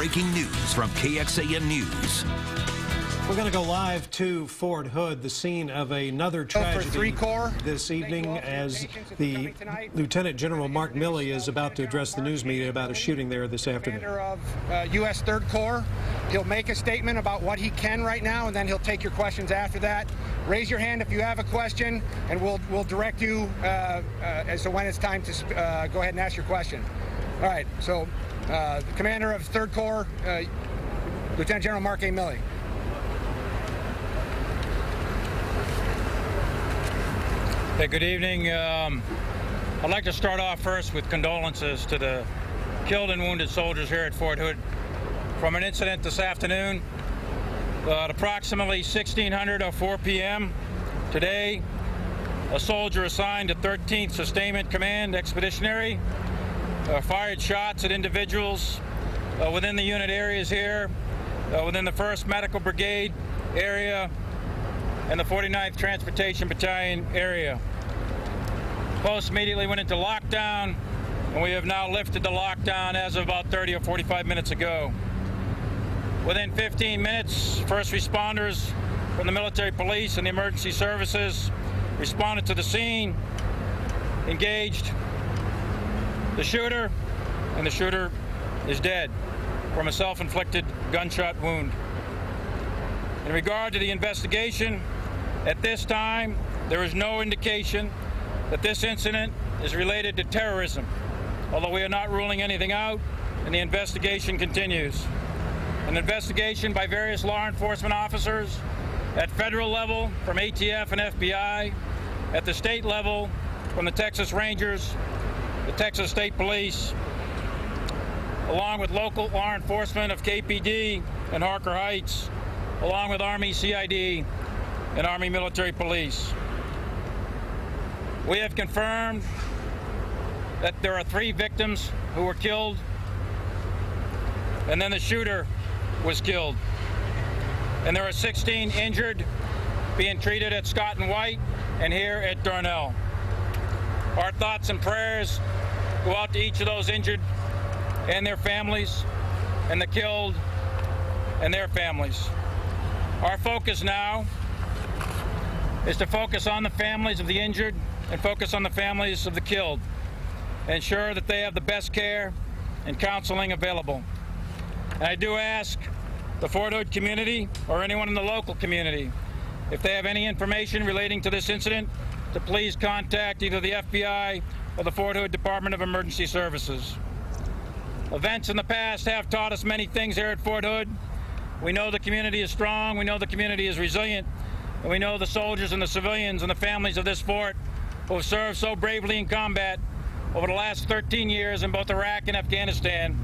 breaking news from KXAN News. We're going to go live to Fort Hood, the scene of another tragedy this evening, as the Lieutenant General Mark Milley is about to address the news media about a shooting there this afternoon. Commander of U.S. 3rd Corps. He'll make a statement about what he can right now, and then he'll take your questions after that. Raise your hand if you have a question, and we'll direct you as to when it's time to go ahead and ask your question. All right, so the Commander of 3rd Corps, Lieutenant General Mark A. Milley. Hey, good evening. I'd like to start off first with condolences to the killed and wounded soldiers here at Fort Hood from an incident this afternoon at approximately 1604 p.m. Today, a soldier assigned to 13th Sustainment Command Expeditionary fired shots at individuals within the unit areas here, within the 1st Medical Brigade area and the 49th Transportation Battalion area. Post immediately went into lockdown, and we have now lifted the lockdown as of about 30 or 45 minutes ago. Within 15 minutes, first responders from the military police and the emergency services responded to the scene, engaged the shooter, and the shooter is dead from a self-inflicted gunshot wound. In regard to the investigation, at this time, there is no indication that this incident is related to terrorism, although we are not ruling anything out, and the investigation continues. An investigation by various law enforcement officers at federal level from ATF and FBI, at the state level from the Texas Rangers, the Texas State Police, along with local law enforcement of KPD and Harker Heights, along with Army CID and Army Military Police. We have confirmed that there are 3 victims who were killed, and then the shooter was killed. And there are 16 injured being treated at Scott and White and here at Darnell. Our thoughts and prayers go out to each of those injured and their families, and the killed and their families. Our focus now is to focus on the families of the injured and focus on the families of the killed, and ensure that they have the best care and counseling available. And I do ask the Fort Hood community or anyone in the local community, if they have any information relating to this incident, to please contact either the FBI or the Fort Hood Department of Emergency Services. Events in the past have taught us many things here at Fort Hood. We know the community is strong, we know the community is resilient, and we know the soldiers and the civilians and the families of this fort who have served so bravely in combat over the last 13 years in both Iraq and Afghanistan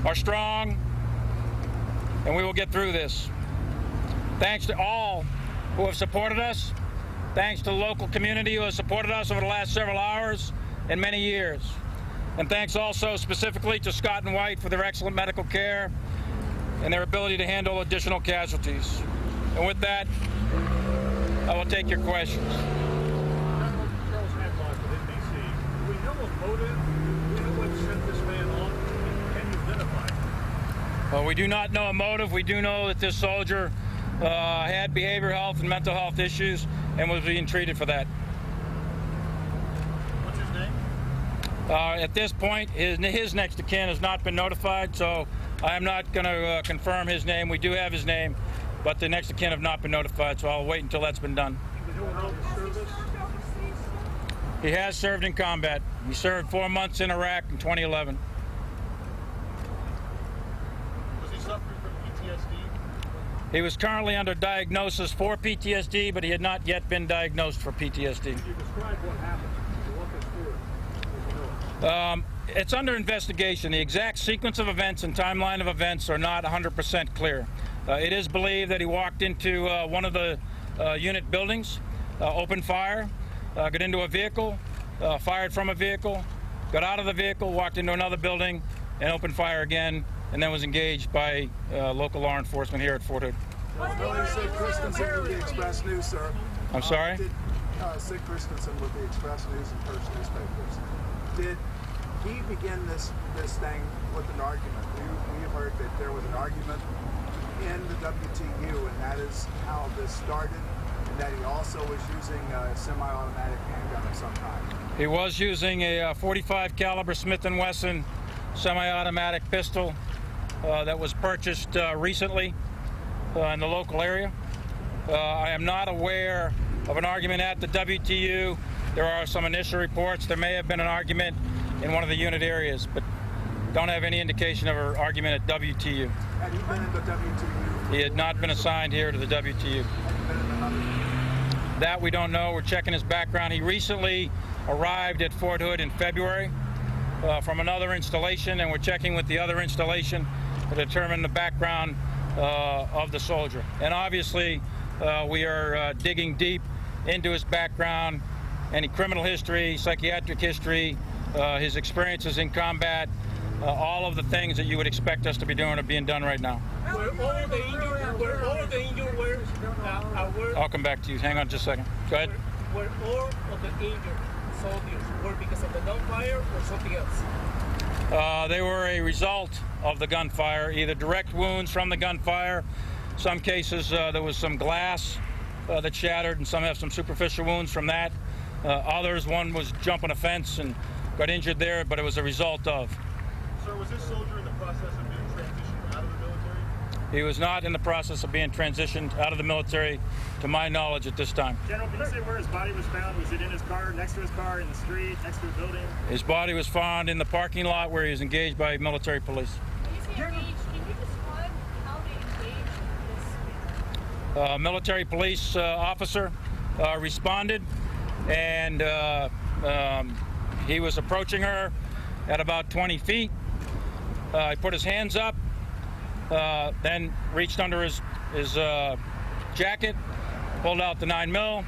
are strong, and we will get through this. Thanks to all who have supported us. Thanks to the local community who has supported us over the last several hours and many years. And thanks also specifically to Scott and White for their excellent medical care and their ability to handle additional casualties. And with that, I will take your questions. Well, we do not know a motive. We do know that this soldier had behavioral health and mental health issues and was being treated for that. What's his name? At this point, his next of kin has not been notified, so I am not going to confirm his name. We do have his name, but the next of kin have not been notified, so I'll wait until that's been done. He has served in combat. He served 4 months in Iraq in 2011. Was he suffering from PTSD? He was currently under diagnosis for PTSD, but he had not yet been diagnosed for PTSD. Can you describe what happened? Can you walk us through it? It's under investigation. The exact sequence of events and timeline of events are not 100% clear. It is believed that he walked into one of the unit buildings, opened fire, got into a vehicle, fired from a vehicle, got out of the vehicle, walked into another building, and opened fire again, and then was engaged by local law enforcement here at Fort Hood. Milley, Sid Christensen with the Express News, sir. I'm sorry? Sid Christensen with the Express News and First Newspapers. Did he begin this thing with an argument? We have heard report that there was an argument in the WTU, and that is how this started, and that he also was using a semi-automatic handgun of some kind. He was using a 45 caliber Smith & Wesson semi-automatic pistol that was purchased recently in the local area. I am not aware of an argument at the WTU. There are some initial reports. There may have been an argument in one of the unit areas, but don't have any indication of an argument at WTU. Had he been in the WTU? He had not been assigned here to the WTU. Had he been in another? That we don't know. We're checking his background. He recently arrived at Fort Hood in February from another installation, and we're checking with the other installation to determine the background of the soldier. And obviously, we are digging deep into his background, any criminal history, psychiatric history, his experiences in combat, all of the things that you would expect us to be doing are being done right now. I'll come back to you. Hang on just a second. Go ahead. Were all of the injured soldiers were because of the gunfire or something else? They were a result of the gunfire, either direct wounds from the gunfire. Some cases there was some glass that shattered, and some have some superficial wounds from that. Others, one was jumping a fence and got injured there, but it was a result of. Sir, was this soldier in the process of being transitioned out of the military? He was not in the process of being transitioned out of the military, to my knowledge, at this time. General, can you say where his body was found? Was it in his car, next to his car, in the street, next to a building? His body was found in the parking lot where he was engaged by military police. Can you describe how they engaged this? Military police officer responded, and he was approaching her at about 20 feet. He put his hands up, then reached under his jacket, pulled out the 9mm,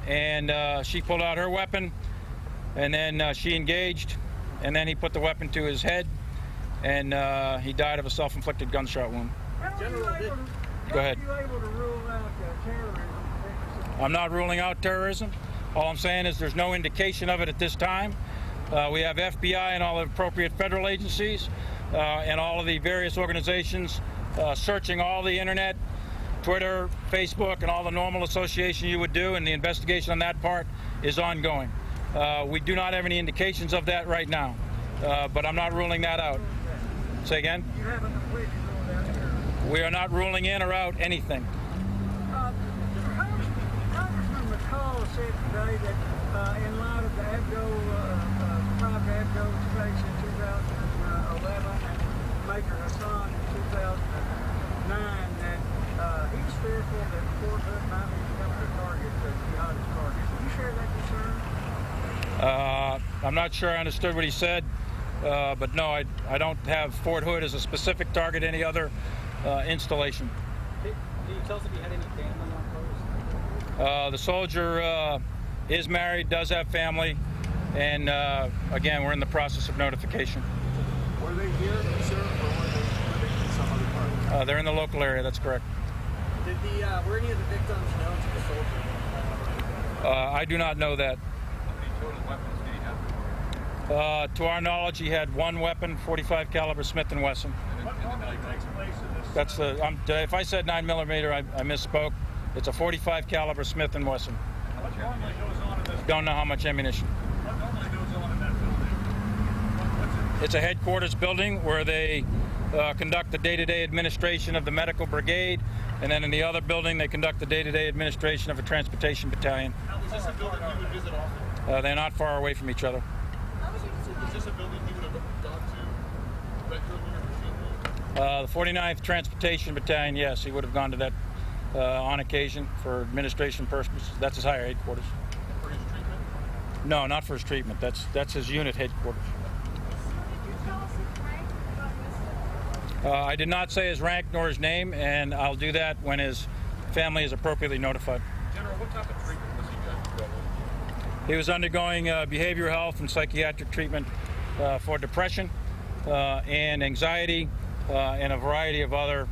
and she pulled out her weapon, and then she engaged, and then he put the weapon to his head, and he died of a self-inflicted gunshot wound. Go ahead. I'm not ruling out terrorism. All I'm saying is there's no indication of it at this time. We have FBI and all the appropriate federal agencies and all of the various organizations searching all the internet, Twitter, Facebook, and all the normal association you would do, and the investigation on that part is ongoing. We do not have any indications of that right now, but I'm not ruling that out. Say again? You haven't completely ruled out terrorism. We are not ruling in or out anything. Congressman McCall said today that in light of the private Abdo case in 2011 and Maker Hassan in 2009, that he's fearful that Fort Hood might be becoming a target, a jihadist target. Do you share that concern? I'm not sure I understood what he said, but no, I don't have Fort Hood as a specific target, any other installation. Can you tell us if you had any family on post? The soldier is married, does have family, and again, we're in the process of notification. Were they here, sir, or were they living in some other part? They're in the local area, that's correct. Were any of the victims known to the soldier? I do not know that. How many total weapons did he have? To our knowledge, he had one weapon, 45 caliber Smith & Wesson. What normally takes place in this? That's if I said 9mm, I misspoke. It's a 45 caliber Smith & Wesson. What normally goes on in this? Don't know how much ammunition. What normally goes on in that building? What's it? It's a headquarters building where they conduct the day-to-day administration of the medical brigade, and then in the other building they conduct the day-to-day administration of a transportation battalion. Is this a building you would visit often? They're not far away from each other. Is this a building you would have gone to regularly or routinely? The 49th Transportation Battalion, yes, he would have gone to that on occasion for administration purposes. That's his higher headquarters. For his treatment? No, not for his treatment. That's his unit headquarters. I did not say his rank nor his name, and I'll do that when his family is appropriately notified. General, what type of treatment was he undergoing? He was undergoing behavioral health and psychiatric treatment for depression and anxiety and a variety of other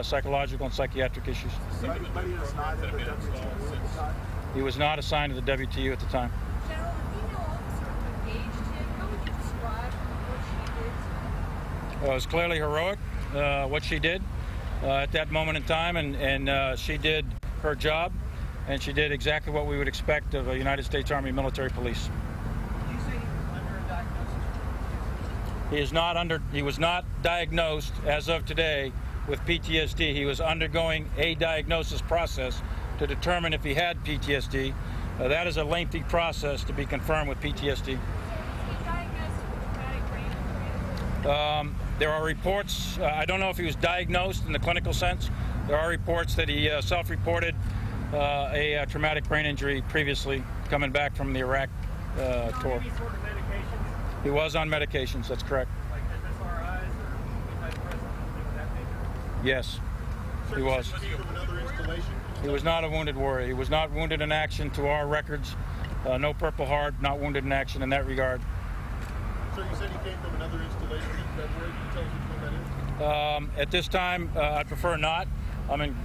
psychological and psychiatric issues. But he is not in the WTU at the time? He was not assigned to the WTU at the time. General, the female officer who engaged him, how would you describe what she It was clearly heroic, what she did at that moment in time, and she did her job, and she did exactly what we would expect of a United States Army military police. Did you say he was under a diagnosis? He was not diagnosed as of today with PTSD. He was undergoing a diagnosis process to determine if he had PTSD. That is a lengthy process to be confirmed with PTSD. There are reports, I don't know if he was diagnosed in the clinical sense. There are reports that he self-reported a traumatic brain injury previously, coming back from the Iraq tour. Any sort of medications? He was on medications, that's correct. Like SSRIs or antidepressants, something of that nature? Yes, he was. He was not a wounded warrior. He was not wounded in action to our records. No Purple Heart, not wounded in action in that regard. So you said he came from another installation in February. Can you tell us which one that is? At this time, I'd prefer not. I mean,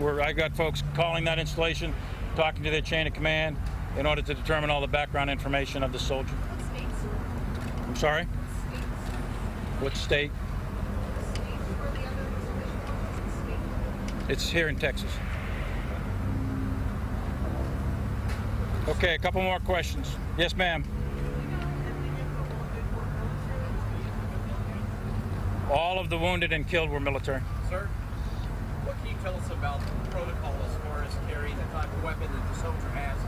I got folks calling that installation, talking to their chain of command in order to determine all the background information of the soldier. What states, sir? I'm sorry? What states? What state? States where the other installation was? It's here in Texas. Okay, a couple more questions. Yes, ma'am. All of the wounded and killed were military. Sir, what can you tell us about the protocol as far as carrying the type of weapon that the soldier has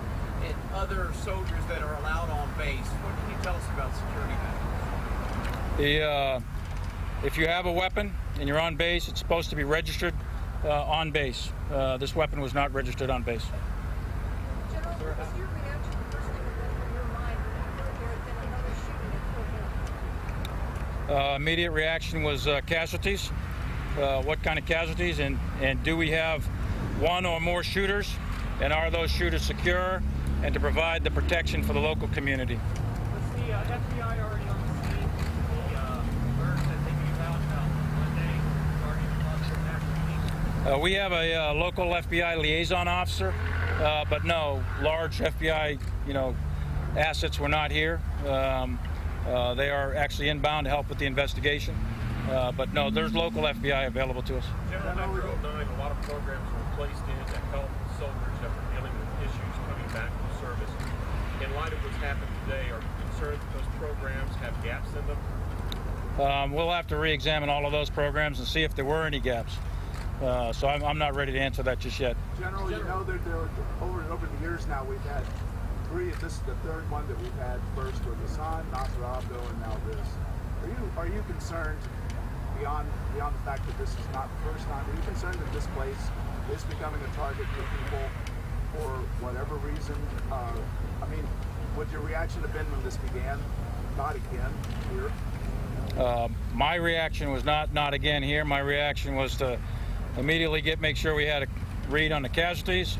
and other soldiers that are allowed on base? What can you tell us about security matters? If you have a weapon and you're on base, it's supposed to be registered on base. This weapon was not registered on base. General, what was your reaction the first thing that went through your mind when you heard there had been another shooting at Fort Hood? Immediate reaction was casualties. What kind of casualties, and do we have one or more shooters, and are those shooters secure, and to provide the protection for the local community. Was the FBI already on the scene? The alert that they gave out Monday regarding the possible accident? We have a local FBI liaison officer, but no, large FBI, assets were not here. They are actually inbound to help with the investigation. But no, there's local FBI available to us. General, after 2009, a lot of programs were placed in to help soldiers that were dealing with issues coming back from service. In light of what's happened today, are you concerned that those programs have gaps in them? We'll have to re-examine all of those programs and see if there were any gaps. So I'm not ready to answer that just yet. General, you know that over the years now we've had three. This is the third one that we've had. First with Hassan, Nasser Abdo, and now this. Are you concerned beyond the fact that this is not the first time? Are you concerned that this place is becoming a target for people for whatever reason? I mean, would your reaction have been when this began? Not again here. My reaction was not again here. My reaction was to immediately make sure we had a read on the casualties,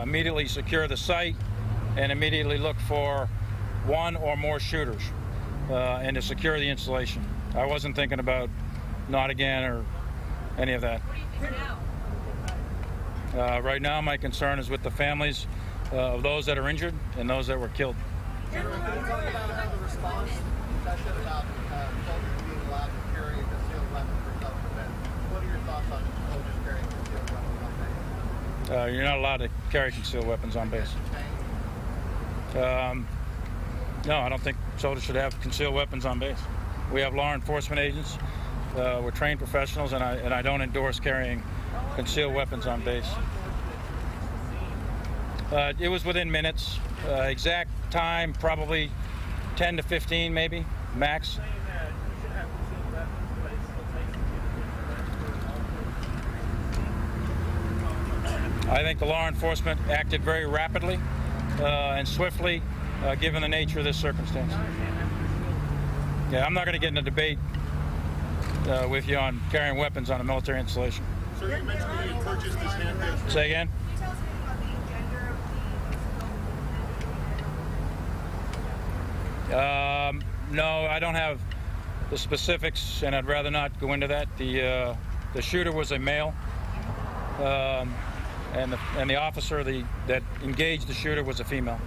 immediately secure the site, and immediately look for one or more shooters, and to secure the installation. I wasn't thinking about not again or any of that. What do you think now? Right now, my concern is with the families of those that are injured and those that were killed. General, can you talk about the response session about soldiers being allowed to carry a concealed weapon for self-defense? What are your thoughts on soldiers carrying concealed weapons on base? You're not allowed to carry concealed weapons on base. No, I don't think soldiers should have concealed weapons on base. We have law enforcement agents. We're trained professionals, and I don't endorse carrying concealed weapons on base. It was within minutes. Exact time, probably 10 to 15, maybe, max. I think the law enforcement acted very rapidly and swiftly, given the nature of this circumstance. Yeah, I'm not going to get in a debate with you on carrying weapons on a military installation. Sir, you mentioned that you purchased this handgun. Say again? Can you tell us anything about the gender of the No, I don't have the specifics, and I'd rather not go into that. The shooter was a male, and the officer that engaged the shooter was a female.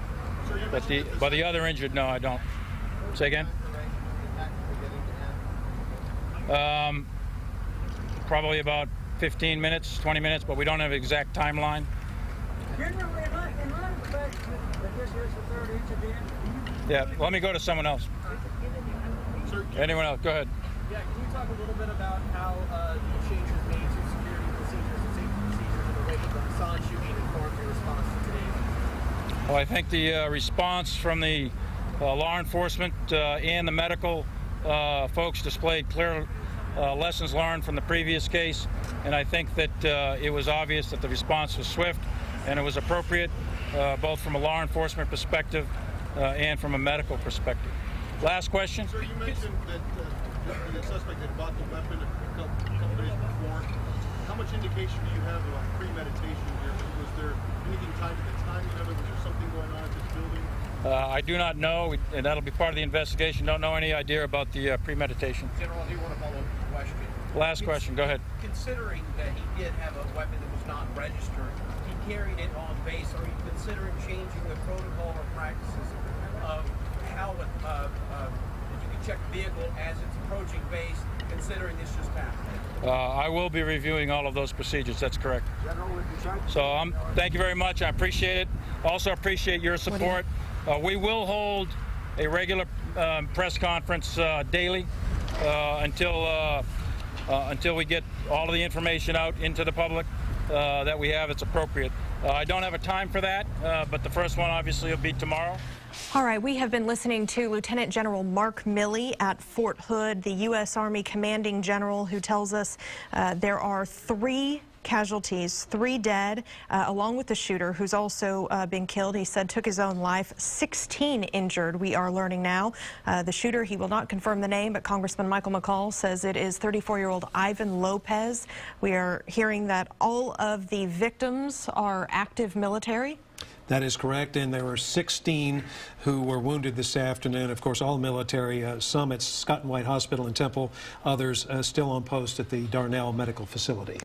But the other injured, no, I don't. Say again? Probably about 15 minutes, 20 minutes, but we don't have an exact timeline. General, in light of the fact that this is the third incident. Yeah, let me go to someone else. Sir, Anyone else? Go ahead. yeah, can you talk a little bit about how the changes made to security procedures and safety procedures in the wake of the Hassan shooting informed your response to today? Well, I think the response from the law enforcement and the medical folks displayed clear lessons learned from the previous case, and I think that it was obvious that the response was swift and it was appropriate, both from a law enforcement perspective and from a medical perspective. Last question. Sir, you mentioned that the suspect had bought the weapon a couple days before. How much indication do you have about premeditation here? Was there anything tied to the timing of it? Was there something going on at this building? I do not know, and that'll be part of the investigation. Don't know any idea about the premeditation. General, I do want to follow up with a question. Last question. Go ahead. Considering that he did have a weapon that was not registered, he carried it on base. Are you considering changing the protocol or practices of how you can check the vehicle as it's approaching base, considering this just happened? I will be reviewing all of those procedures. That's correct. So thank you very much. I appreciate it. Also appreciate your support. We will hold a regular press conference daily until we get all of the information out into the public that we have. It's appropriate. I don't have a time for that, but the first one obviously will be tomorrow. All right, we have been listening to Lieutenant General Mark Milley at Fort Hood, the U.S. Army commanding general, who tells us there are 3 casualties, 3 dead, along with the shooter, who's also been killed. He said took his own life. 16 injured, we are learning now. The shooter, he will not confirm the name, but Congressman Michael McCall says it is 34-year-old Ivan Lopez. We are hearing that all of the victims are active military. That is correct, and there were 16 who were wounded this afternoon. Of course, all military, some at Scott and White Hospital in Temple, others still on post at the Darnell Medical Facility.